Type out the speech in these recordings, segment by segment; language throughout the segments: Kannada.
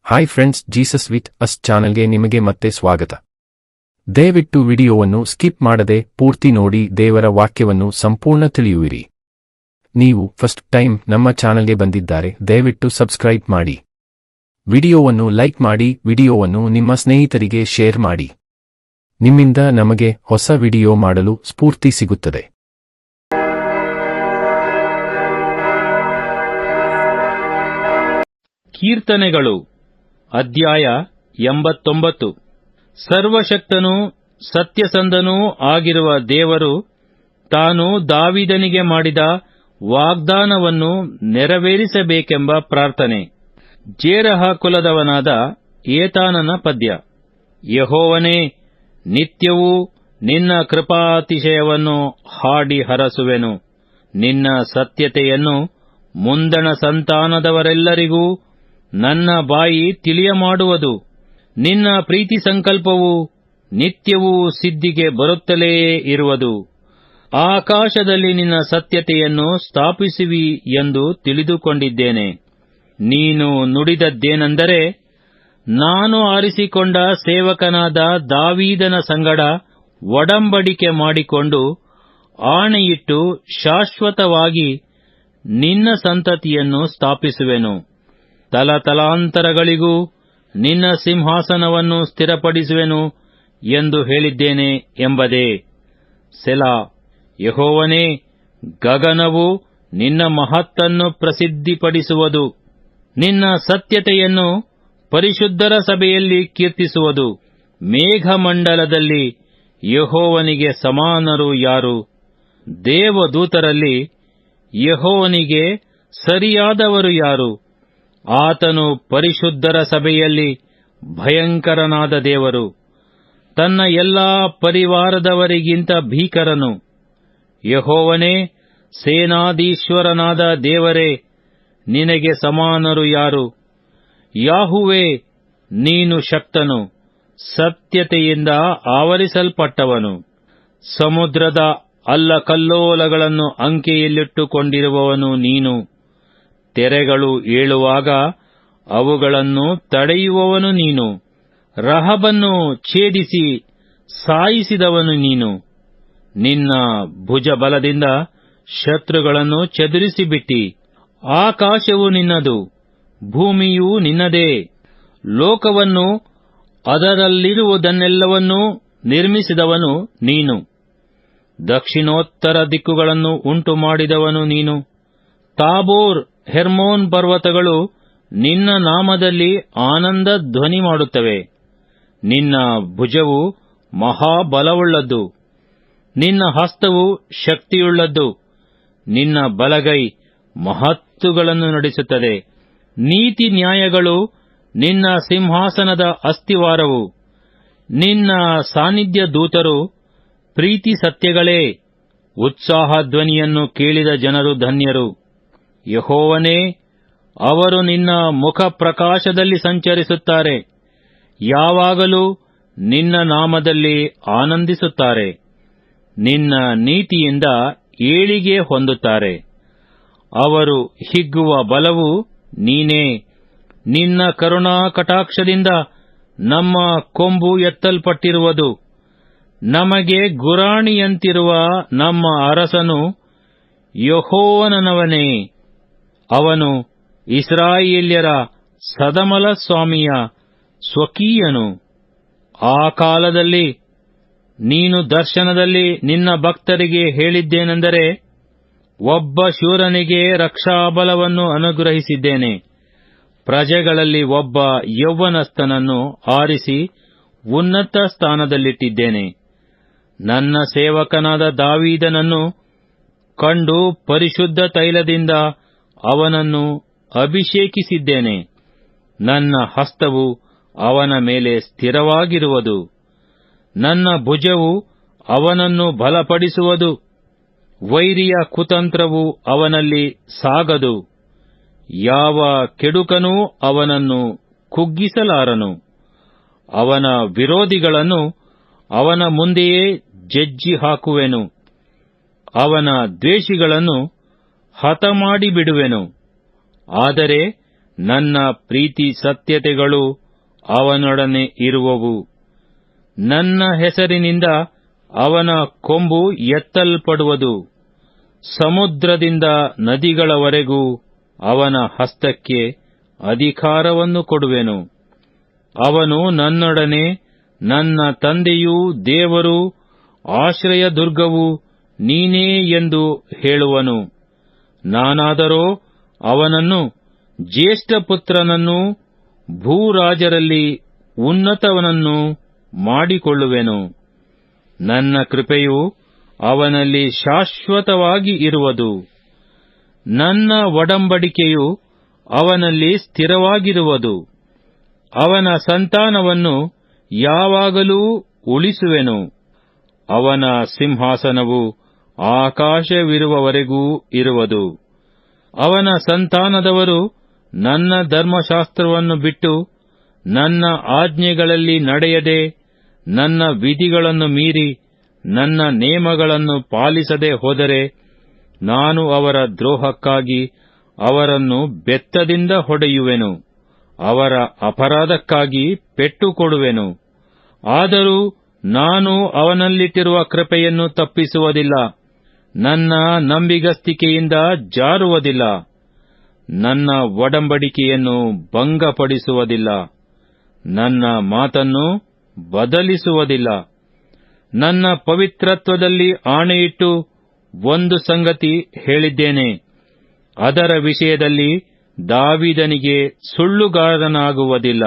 Hi friends, Jesus with us ಚಾನೆಲ್ಗೆ ನಿಮಗೆ ಮತ್ತೆ ಸ್ವಾಗತ. ದಯವಿಟ್ಟು ವಿಡಿಯೋವನ್ನು ಸ್ಕಿಪ್ ಮಾಡದೆ ಪೂರ್ತಿ ನೋಡಿ ದೇವರ ವಾಕ್ಯವನ್ನು ಸಂಪೂರ್ಣ ತಿಳಿಯುವಿರಿ. ನೀವು ಫಸ್ಟ್ ಟೈಮ್ ನಮ್ಮ ಚಾನೆಲ್ಗೆ ಬಂದಿದ್ದಾರೆ, ದಯವಿಟ್ಟು ಸಬ್ಸ್ಕ್ರೈಬ್ ಮಾಡಿ. ವಿಡಿಯೋವನ್ನು ಲೈಕ್ ಮಾಡಿ, ವಿಡಿಯೋವನ್ನು ನಿಮ್ಮ ಸ್ನೇಹಿತರಿಗೆ ಶೇರ್ ಮಾಡಿ. ನಿಮ್ಮಿಂದ ನಮಗೆ ಹೊಸ ವಿಡಿಯೋ ಮಾಡಲು ಸ್ಫೂರ್ತಿ ಸಿಗುತ್ತದೆ. ಕೀರ್ತನೆಗಳು ಅಧ್ಯಾಯ 89. ಸರ್ವಶಕ್ತನೂ ಸತ್ಯಸಂಧನೂ ಆಗಿರುವ ದೇವರು ತಾನು ದಾವೀದನಿಗೆ ಮಾಡಿದ ವಾಗ್ದಾನವನ್ನು ನೆರವೇರಿಸಬೇಕೆಂಬ ಪ್ರಾರ್ಥನೆ. ಜೇರಹ ಕುಲದವನಾದ ಏತಾನನ ಪದ್ಯ. ಯೆಹೋವನೇ, ನಿತ್ಯವೂ ನಿನ್ನ ಕೃಪಾತಿಶಯವನ್ನು ಹಾಡಿ ಹರಸುವೆನು. ನಿನ್ನ ಸತ್ಯತೆಯನ್ನು ಮುಂದಣ ಸಂತಾನದವರೆಲ್ಲರಿಗೂ ನನ್ನ ಬಾಯಿ ತಿಳಿಯಮಾಡುವುದು. ನಿನ್ನ ಪ್ರೀತಿ ಸಂಕಲ್ಪವು ನಿತ್ಯವೂ ಸಿದ್ಧಿಗೆ ಬರುತ್ತಲೇ ಇರುವುದು. ಆಕಾಶದಲ್ಲಿ ನಿನ್ನ ಸತ್ಯತೆಯನ್ನು ಸ್ಥಾಪಿಸುವಿ ಎಂದು ತಿಳಿದುಕೊಂಡಿದ್ದೇನೆ. ನೀನು ನುಡಿದದ್ದೇನೆಂದರೆ, ನಾನು ಆರಿಸಿಕೊಂಡ ಸೇವಕನಾದ ದಾವೀದನ ಸಂಗಡ ಒಡಂಬಡಿಕೆ ಮಾಡಿಕೊಂಡು ಆಣೆಯಿಟ್ಟು ಶಾಶ್ವತವಾಗಿ ನಿನ್ನ ಸಂತತಿಯನ್ನು ಸ್ಥಾಪಿಸುವೆನು. ತಲತಲಾಂತರಗಳಿಗೂ ನಿನ್ನ ಸಿಂಹಾಸನವನ್ನು ಸ್ಥಿರಪಡಿಸುವೆನು ಎಂದು ಹೇಳಿದ್ದೇನೆ ಎಂಬುದೇ. ಸೆಲಾ. ಯೆಹೋವನೇ, ಗಗನವು ನಿನ್ನ ಮಹತ್ತನ್ನು ಪ್ರಸಿದ್ಧಿಪಡಿಸುವುದು. ನಿನ್ನ ಸತ್ಯತೆಯನ್ನು ಪರಿಶುದ್ಧರ ಸಭೆಯಲ್ಲಿ ಕೀರ್ತಿಸುವುದು. ಮೇಘಮಂಡಲದಲ್ಲಿ ಯೆಹೋವನಿಗೆ ಸಮಾನರು ಯಾರು? ದೇವದೂತರಲ್ಲಿ ಯೆಹೋವನಿಗೆ ಸರಿಯಾದವರು ಯಾರು? ಆತನು ಪರಿಶುದ್ಧರ ಸಭೆಯಲ್ಲಿ ಭಯಂಕರನಾದ ದೇವರು, ತನ್ನ ಎಲ್ಲಾ ಪರಿವಾರದವರಿಗಿಂತ ಭೀಕರನು. ಯೆಹೋವನೇ, ಸೇನಾಧೀಶ್ವರನಾದ ದೇವರೇ, ನಿನಗೆ ಸಮಾನರು ಯಾರು? ಯಾಹುವೇ, ನೀನು ಶಕ್ತನು, ಸತ್ಯತೆಯಿಂದ ಆವರಿಸಲ್ಪಟ್ಟವನು. ಸಮುದ್ರದ ಅಲ್ಲಕಲ್ಲೋಲಗಳನ್ನು ಅಂಕೆಯಲ್ಲಿಟ್ಟುಕೊಂಡಿರುವವನು ನೀನು. ತೆರೆಗಳು ಏಳುವಾಗ ಅವುಗಳನ್ನು ತಡೆಯುವವನು ನೀನು. ರಹಬನ್ನು ಛೇದಿಸಿ ಸಾಯಿಸಿದವನು ನೀನು. ನಿನ್ನ ಭುಜಬಲದಿಂದ ಶತ್ರುಗಳನ್ನು ಚದುರಿಸಿಬಿಟ್ಟಿ. ಆಕಾಶವು ನಿನ್ನದು, ಭೂಮಿಯೂ ನಿನ್ನದೇ. ಲೋಕವನ್ನು ಅದರಲ್ಲಿರುವುದನ್ನೆಲ್ಲವನ್ನೂ ನಿರ್ಮಿಸಿದವನು ನೀನು. ದಕ್ಷಿಣೋತ್ತರ ದಿಕ್ಕುಗಳನ್ನು ಉಂಟು ಮಾಡಿದವನು ನೀನು. ತಾಬೋರ್, ಹೆರ್ಮೋನ್ ಪರ್ವತಗಳು ನಿನ್ನ ನಾಮದಲ್ಲಿ ಆನಂದ ಧ್ವನಿ ಮಾಡುತ್ತವೆ. ನಿನ್ನ ಭುಜವು ಮಹಾಬಲವುಳ್ಳದ್ದು, ನಿನ್ನ ಹಸ್ತವು ಶಕ್ತಿಯುಳ್ಳದ್ದು. ನಿನ್ನ ಬಲಗೈ ಮಹತ್ತುಗಳನ್ನು ನಡೆಸುತ್ತದೆ. ನೀತಿ ನ್ಯಾಯಗಳು ನಿನ್ನ ಸಿಂಹಾಸನದ ಅಸ್ತಿವಾರವು. ನಿನ್ನ ಸಾನ್ನಿಧ್ಯ ದೂತರು ಪ್ರೀತಿ ಸತ್ಯಗಳೇ. ಉತ್ಸಾಹ ಧ್ವನಿಯನ್ನು ಕೇಳಿದ ಜನರು ಧನ್ಯರು. ಯೆಹೋವನೇ, ಅವರು ನಿನ್ನ ಮುಖ ಪ್ರಕಾಶದಲ್ಲಿ ಸಂಚರಿಸುತ್ತಾರೆ. ಯಾವಾಗಲೂ ನಿನ್ನ ನಾಮದಲ್ಲಿ ಆನಂದಿಸುತ್ತಾರೆ. ನಿನ್ನ ನೀತಿಯಿಂದ ಏಳಿಗೆ ಹೊಂದುತ್ತಾರೆ. ಅವರು ಹಿಗ್ಗುವ ಬಲವು ನೀನೇ. ನಿನ್ನ ಕರುಣಾ ಕಟಾಕ್ಷದಿಂದ ನಮ್ಮ ಕೊಂಬು ಎತ್ತಲ್ಪಟ್ಟಿರುವುದು. ನಮಗೆ ಗುರಾಣಿಯಂತಿರುವ ನಮ್ಮ ಅರಸನು ಯೆಹೋವನವನೇ. ಅವನು ಇಸ್ರಾಯೇಲ್ಯರ ಸದಮಲ ಸ್ವಾಮಿಯ ಸ್ವಕೀಯನು. ಆ ಕಾಲದಲ್ಲಿ ನೀನು ದರ್ಶನದಲ್ಲಿ ನಿನ್ನ ಭಕ್ತರಿಗೆ ಹೇಳಿದ್ದೇನೆಂದರೆ, ಒಬ್ಬ ಶೂರನಿಗೆ ರಕ್ಷಾಬಲವನ್ನು ಅನುಗ್ರಹಿಸಿದ್ದೇನೆ. ಪ್ರಜೆಗಳಲ್ಲಿ ಒಬ್ಬ ಯೌವನಸ್ಥನನ್ನು ಆರಿಸಿ ಉನ್ನತ ಸ್ಥಾನದಲ್ಲಿಟ್ಟಿದ್ದೇನೆ. ನನ್ನ ಸೇವಕನಾದ ದಾವೀದನನ್ನು ಕಂಡು ಪರಿಶುದ್ಧ ತೈಲದಿಂದ ಅವನನ್ನು ಅಭಿಷೇಕಿಸಿದ್ದೇನೆ. ನನ್ನ ಹಸ್ತವು ಅವನ ಮೇಲೆ ಸ್ಥಿರವಾಗಿರುವುದು. ನನ್ನ ಭುಜವು ಅವನನ್ನು ಬಲಪಡಿಸುವುದು. ವೈರಿಯ ಕುತಂತ್ರವು ಅವನಲ್ಲಿ ಸಾಗದು. ಯಾವ ಕೆಡುಕನೂ ಅವನನ್ನು ಕುಗ್ಗಿಸಲಾರನು. ಅವನ ವಿರೋಧಿಗಳನ್ನು ಅವನ ಮುಂದೆಯೇ ಜಜ್ಜಿ ಹಾಕುವೆನು. ಅವನ ದ್ವೇಷಿಗಳನ್ನು ಹತಮಾಡಿಬಿಡುವೆನು. ಆದರೆ ನನ್ನ ಪ್ರೀತಿ ಸತ್ಯತೆಗಳು ಅವನೊಡನೆ ಇರುವವು. ನನ್ನ ಹೆಸರಿನಿಂದ ಅವನ ಕೊಂಬು ಎತ್ತಲ್ಪಡುವುದು. ಸಮುದ್ರದಿಂದ ನದಿಗಳವರೆಗೂ ಅವನ ಹಸ್ತಕ್ಕೆ ಅಧಿಕಾರವನ್ನು ಕೊಡುವೆನು. ಅವನು ನನ್ನೊಡನೆ ನನ್ನ ತಂದೆಯೂ ದೇವರೂ ಆಶ್ರಯ ದುರ್ಗವು ನೀನೇ ಎಂದು ಹೇಳುವನು. ನಾನಾದರೋ ಅವನನ್ನು ಜ್ಯೇಷ್ಠಪುತ್ರನನ್ನೂ ಭೂರಾಜರಲ್ಲಿ ಉನ್ನತವನನ್ನು ಮಾಡಿಕೊಳ್ಳುವೆನು. ನನ್ನ ಕೃಪೆಯು ಅವನಲ್ಲಿ ಶಾಶ್ವತವಾಗಿ ಇರುವುದು. ನನ್ನ ಒಡಂಬಡಿಕೆಯು ಅವನಲ್ಲಿ ಸ್ಥಿರವಾಗಿರುವುದು. ಅವನ ಸಂತಾನವನ್ನು ಯಾವಾಗಲೂ ಉಳಿಸುವೆನು. ಅವನ ಸಿಂಹಾಸನವು ಆಕಾಶವಿರುವವರೆಗೂ ಇರುವುದು. ಅವನ ಸಂತಾನದವರು ನನ್ನ ಧರ್ಮಶಾಸ್ತ್ರವನ್ನು ಬಿಟ್ಟು ನನ್ನ ಆಜ್ಞೆಗಳಲ್ಲಿ ನಡೆಯದೆ, ನನ್ನ ವಿಧಿಗಳನ್ನು ಮೀರಿ ನನ್ನ ನೇಮಗಳನ್ನು ಪಾಲಿಸದೆ ಹೋದರೆ, ನಾನು ಅವರ ದ್ರೋಹಕ್ಕಾಗಿ ಅವರನ್ನು ಬೆತ್ತದಿಂದ ಹೊಡೆಯುವೆನು, ಅವರ ಅಪರಾಧಕ್ಕಾಗಿ ಪೆಟ್ಟು ಕೊಡುವೆನು. ಆದರೂ ನಾನು ಅವನಲ್ಲಿಟ್ಟಿರುವ ಕೃಪೆಯನ್ನು ತಪ್ಪಿಸುವುದಿಲ್ಲ, ನನ್ನ ನಂಬಿಗಸ್ತಿಕೆಯಿಂದ ಜಾರುವುದಿಲ್ಲ, ನನ್ನ ಒಡಂಬಡಿಕೆಯನ್ನು ಭಂಗಪಡಿಸುವುದಿಲ್ಲ, ನನ್ನ ಮಾತನ್ನು ಬದಲಿಸುವುದಿಲ್ಲ. ನನ್ನ ಪವಿತ್ರತ್ವದಲ್ಲಿ ಆಣೆಯಿಟ್ಟು ಒಂದು ಸಂಗತಿ ಹೇಳಿದ್ದೇನೆ, ಅದರ ವಿಷಯದಲ್ಲಿ ದಾವೀದನಿಗೆ ಸುಳ್ಳುಗಾರನಾಗುವುದಿಲ್ಲ.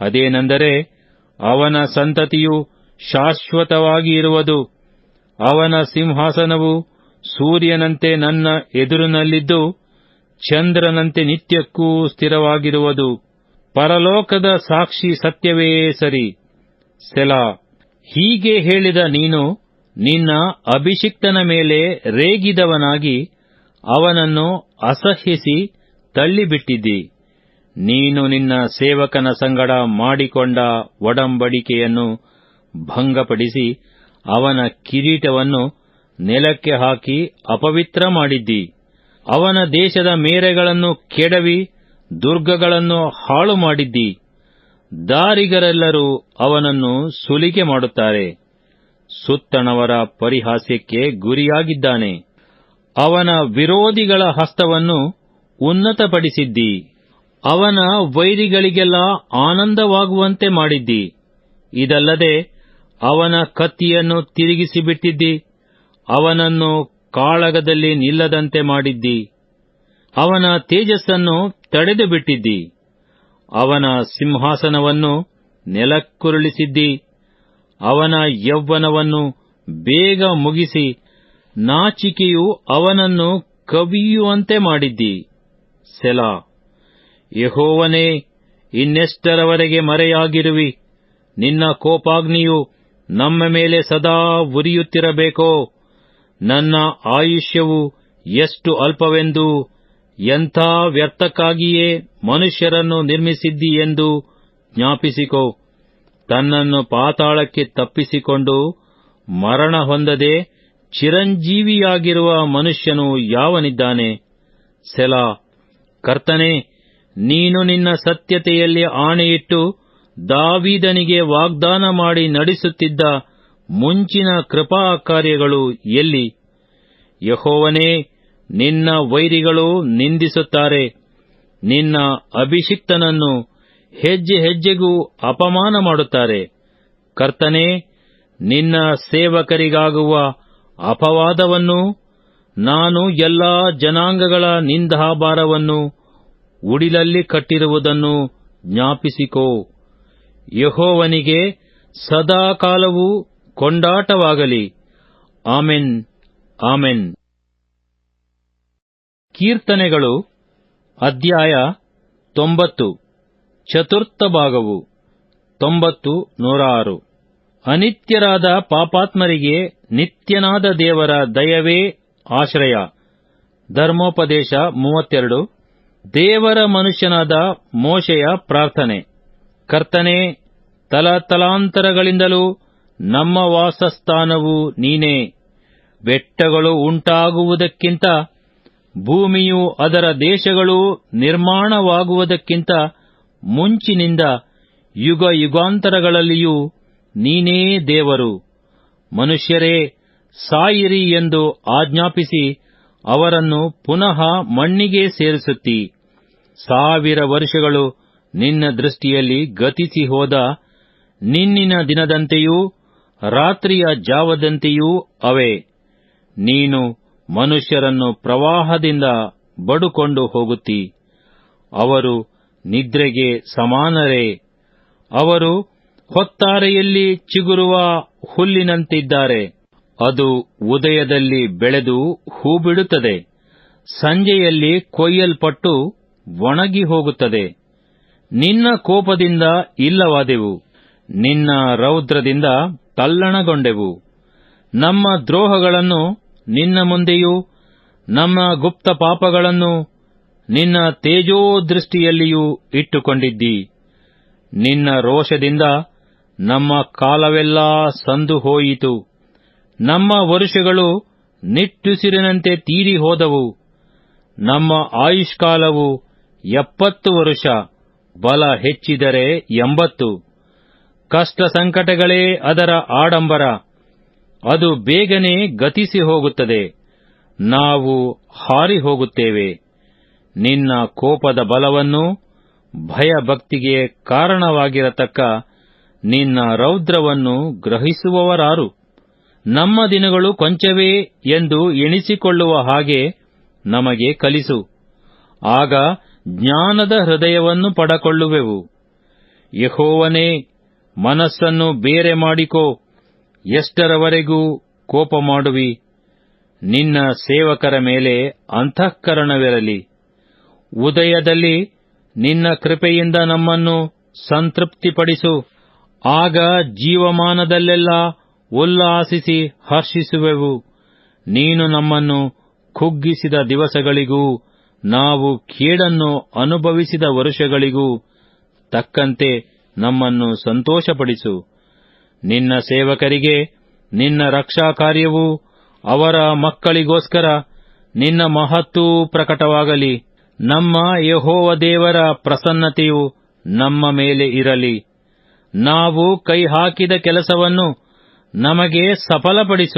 ಅದೇನೆಂದರೆ, ಅವನ ಸಂತತಿಯು ಶಾಶ್ವತವಾಗಿ ಇರುವುದು. ಅವನ ಸಿಂಹಾಸನವು ಸೂರ್ಯನಂತೆ ನನ್ನ ಎದುರಿನಲ್ಲಿದ್ದು, ಚಂದ್ರನಂತೆ ನಿತ್ಯಕ್ಕೂ ಸ್ಥಿರವಾಗಿರುವುದು. ಪರಲೋಕದ ಸಾಕ್ಷಿ ಸತ್ಯವೇ ಸರಿ. ಸೆಲಾ. ಹೀಗೆ ಹೇಳಿದ ನೀನು ನಿನ್ನ ಅಭಿಷಿಕ್ತನ ಮೇಲೆ ರೇಗಿದವನಾಗಿ ಅವನನ್ನು ಅಸಹ್ಯಿಸಿ ತಳ್ಳಿಬಿಟ್ಟಿದ್ದಿ. ನೀನು ನಿನ್ನ ಸೇವಕನ ಸಂಗಡ ಮಾಡಿಕೊಂಡ ಒಡಂಬಡಿಕೆಯನ್ನು ಭಂಗಪಡಿಸಿ ಅವನ ಕಿರೀಟವನ್ನು ನೆಲಕ್ಕೆ ಹಾಕಿ ಅಪವಿತ್ರ ಮಾಡಿದ್ದಿ. ಅವನ ದೇಶದ ಮೇರೆಗಳನ್ನು ಕೆಡವಿ ದುರ್ಗಗಳನ್ನು ಹಾಳು ಮಾಡಿದ್ದಿ. ದಾರಿಗರೆಲ್ಲರೂ ಅವನನ್ನು ಸುಲಿಗೆ ಮಾಡುತ್ತಾರೆ. ಸುತ್ತಣವರ ಪರಿಹಾಸ್ಯಕ್ಕೆ ಗುರಿಯಾಗಿದ್ದಾನೆ. ಅವನ ವಿರೋಧಿಗಳ ಹಸ್ತವನ್ನು ಉನ್ನತಪಡಿಸಿದ್ದಿ. ಅವನ ವೈರಿಗಳಿಗೆಲ್ಲ ಆನಂದವಾಗುವಂತೆ ಮಾಡಿದ್ದಿ. ಇದಲ್ಲದೆ ಅವನ ಕತ್ತಿಯನ್ನು ತಿರುಗಿಸಿಬಿಟ್ಟಿದ್ದಿ. ಅವನನ್ನು ಕಾಳಗದಲ್ಲಿ ನಿಲ್ಲದಂತೆ ಮಾಡಿದ್ದಿ. ಅವನ ತೇಜಸ್ಸನ್ನು ತಡೆದು ಬಿಟ್ಟಿದ್ದಿ. ಅವನ ಸಿಂಹಾಸನವನ್ನು ನೆಲಕ್ಕುರುಳಿಸಿದ್ದಿ. ಅವನ ಯೌವನವನ್ನು ಬೇಗ ಮುಗಿಸಿ ನಾಚಿಕೆಯು ಅವನನ್ನು ಕವಿಯುವಂತೆ ಮಾಡಿದ್ದಿ. ಸೆಲಾ. ಯೆಹೋವನೇ, ಇನ್ನೆಷ್ಟರವರೆಗೆ ಮರೆಯಾಗಿರುವಿ? ನಿನ್ನ ಕೋಪಾಗ್ನಿಯು ನಮ್ಮ ಮೇಲೆ ಸದಾ ಉರಿಯುತ್ತಿರಬೇಕೋ? ನನ್ನ ಆಯುಷ್ಯವು ಎಷ್ಟು ಅಲ್ಪವೆಂದು, ಎಂಥ ವ್ಯರ್ಥಕ್ಕಾಗಿಯೇ ಮನುಷ್ಯರನ್ನು ನಿರ್ಮಿಸಿದ್ದಿ ಎಂದು ಜ್ಞಾಪಿಸಿಕೋ. ತನ್ನನ್ನು ಪಾತಾಳಕ್ಕೆ ತಪ್ಪಿಸಿಕೊಂಡು ಮರಣ ಹೊಂದದೆ ಚಿರಂಜೀವಿಯಾಗಿರುವ ಮನುಷ್ಯನು ಯಾವನಿದ್ದಾನೆ? ಸೆಲಾ. ಕರ್ತನೇ, ನೀನು ನಿನ್ನ ಸತ್ಯತೆಯಲ್ಲಿ ಆಣೆಯಿಟ್ಟು ದಾವೀದನಿಗೆ ವಾಗ್ದಾನ ಮಾಡಿ ನಡೆಸುತ್ತಿದ್ದ ಮುಂಚಿನ ಕೃಪಾ ಕಾರ್ಯಗಳು ಎಲ್ಲಿ? ಯೆಹೋವನೇ, ನಿನ್ನ ವೈರಿಗಳು ನಿಂದಿಸುತ್ತಾರೆ. ನಿನ್ನ ಅಭಿಷಿಕ್ತನನ್ನು ಹೆಜ್ಜೆ ಹೆಜ್ಜೆಗೂ ಅಪಮಾನ ಮಾಡುತ್ತಾರೆ. ಕರ್ತನೇ, ನಿನ್ನ ಸೇವಕರಿಗಾಗುವ ಅಪವಾದವನ್ನು, ನಾನು ಎಲ್ಲಾ ಜನಾಂಗಗಳ ನಿಂದಾಭಾರವನ್ನು ಉಡಿಲಲ್ಲಿ ಕಟ್ಟಿರುವುದನ್ನು ಜ್ಞಾಪಿಸಿಕೋ. ಯೆಹೋವನಿಗೆ ಸದಾಕಾಲವೂ ಕೊಂಡಾಟವಾಗಲಿ. Amen, amen. ಕೀರ್ತನೆಗಳು ಅಧ್ಯಾಯ 90. ಚತುರ್ಥ ಭಾಗವು. 90:106. ಅನಿತ್ಯರಾದ ಪಾಪಾತ್ಮರಿಗೆ ನಿತ್ಯನಾದ ದೇವರ ದಯವೇ ಆಶ್ರಯ. ಧರ್ಮೋಪದೇಶ 32. ದೇವರ ಮನುಷ್ಯನಾದ ಮೋಶೆಯ ಪ್ರಾರ್ಥನೆ. ಕರ್ತನೇ, ತಲತಲಾಂತರಗಳಿಂದಲೂ ನಮ್ಮ ವಾಸಸ್ಥಾನವು ನೀನೇ. ಬೆಟ್ಟಗಳು ಉಂಟಾಗುವುದಕ್ಕಿಂತ ಭೂಮಿಯು ಅದರ ದೇಶಗಳು ನಿರ್ಮಾಣವಾಗುವುದಕ್ಕಿಂತ ಮುಂಚಿನಿಂದ ಯುಗ ಯುಗಾಂತರಗಳಲ್ಲಿಯೂ ನೀನೇ ದೇವರು. ಮನುಷ್ಯರೇ, ಸಾಯಿರಿ ಎಂದು ಆಜ್ಞಾಪಿಸಿ ಅವರನ್ನು ಪುನಃ ಮಣ್ಣಿಗೆ ಸೇರಿಸುತ್ತಿ. 1000 ವರ್ಷಗಳು ನಿನ್ನ ದೃಷ್ಟಿಯಲ್ಲಿ ಗತಿಸಿ ಹೋದ ನಿನ್ನಿನ ದಿನದಂತೆಯೂ ರಾತ್ರಿಯ ಜಾವದಂತೆಯೂ ಅವೆ. ನೀನು ಮನುಷ್ಯರನ್ನು ಪ್ರವಾಹದಿಂದ ಬಡುಕೊಂಡು ಹೋಗುತ್ತಿ. ಅವರು ನಿದ್ರೆಗೆ ಸಮಾನರೇ. ಅವರು ಹೊತ್ತಾರೆಯಲ್ಲಿ ಚಿಗುರುವ ಹುಲ್ಲಿನಂತಿದ್ದಾರೆ. ಅದು ಉದಯದಲ್ಲಿ ಬೆಳೆದು ಹೂಬಿಡುತ್ತದೆ, ಸಂಜೆಯಲ್ಲಿ ಕೊಯ್ಯಲ್ಪಟ್ಟು ಒಣಗಿ ಹೋಗುತ್ತದೆ. ನಿನ್ನ ಕೋಪದಿಂದ ಇಲ್ಲವಾದೆವು, ನಿನ್ನ ರೌದ್ರದಿಂದ ತಲ್ಲಣಗೊಂಡೆವು. ನಮ್ಮ ದ್ರೋಹಗಳನ್ನು ನಿನ್ನ ಮುಂದೆಯೂ ನಮ್ಮ ಗುಪ್ತ ಪಾಪಗಳನ್ನು ನಿನ್ನ ತೇಜೋದೃಷ್ಟಿಯಲ್ಲಿಯೂ ಇಟ್ಟುಕೊಂಡಿದ್ದಿ. ನಿನ್ನ ರೋಷದಿಂದ ನಮ್ಮ ಕಾಲವೆಲ್ಲಾ ಸಂದು ಹೋಯಿತು. ನಮ್ಮ ವರುಷಗಳು ನಿಟ್ಟುಸಿರಿನಂತೆ ತೀರಿ ಹೋದವು. ನಮ್ಮ ಆಯುಷ್ಕಾಲವು 70 ವರುಷ, ಬಲ ಹೆಚ್ಚಿದರೆ 80. ಕಷ್ಟ ಸಂಕಟಗಳೇ ಅದರ ಆಡಂಬರ, ಅದು ಬೇಗನೆ ಗತಿಸಿ ಹೋಗುತ್ತದೆ. ನಾವು ಹಾರಿ ಹೋಗುತ್ತೇವೆ. ನಿನ್ನ ಕೋಪದ ಬಲವನ್ನು, ಭಯಭಕ್ತಿಗೆ ಕಾರಣವಾಗಿರತಕ್ಕ ನಿನ್ನ ರೌದ್ರವನ್ನು ಗ್ರಹಿಸುವವರಾರು? ನಮ್ಮ ದಿನಗಳು ಕೊಂಚವೇ ಎಂದು ಎಣಿಸಿಕೊಳ್ಳುವ ಹಾಗೆ ನಮಗೆ ಕಲಿಸು. ಆಗ ಜ್ಞಾನದ ಹೃದಯವನ್ನು ಪಡಕೊಳ್ಳುವೆವು. ಯೆಹೋವನೇ, ಮನಸ್ಸನ್ನು ಬೇರೆ ಮಾಡಿಕೋ. ಎಷ್ಟರವರೆಗೂ ಕೋಪ ಮಾಡುವಿ? ನಿನ್ನ ಸೇವಕರ ಮೇಲೆ ಅಂತಃಕರಣವಿರಲಿ. ಉದಯದಲ್ಲಿ ನಿನ್ನ ಕೃಪೆಯಿಂದ ನಮ್ಮನ್ನು ಸಂತೃಪ್ತಿಪಡಿಸು. ಆಗ ಜೀವಮಾನದಲ್ಲೆಲ್ಲ ಉಲ್ಲಾಸಿಸಿ ಹರ್ಷಿಸುವೆವು. ನೀನು ನಮ್ಮನ್ನು ಕುಗ್ಗಿಸಿದ ದಿವಸಗಳಿಗೂ ನಾವು ಕೇಡನ್ನು ಅನುಭವಿಸಿದ ವರುಷಗಳಿಗೂ ತಕ್ಕಂತೆ ನಮ್ಮನ್ನು ಸಂತೋಷಪಡಿಸು. ನಿನ್ನ ಸೇವಕರಿಗೆ ನಿನ್ನ ರಕ್ಷಾ ಕಾರ್ಯವೂ ಅವರ ಮಕ್ಕಳಿಗೋಸ್ಕರ ನಿನ್ನ ಮಹತ್ತೂ ಪ್ರಕಟವಾಗಲಿ. ನಮ್ಮ ಯೆಹೋವ ದೇವರ ಪ್ರಸನ್ನತೆಯು ನಮ್ಮ ಮೇಲೆ ಇರಲಿ. ನಾವು ಕೈಹಾಕಿದ ಕೆಲಸವನ್ನು ನಮಗೆ ಸಫಲಪಡಿಸು.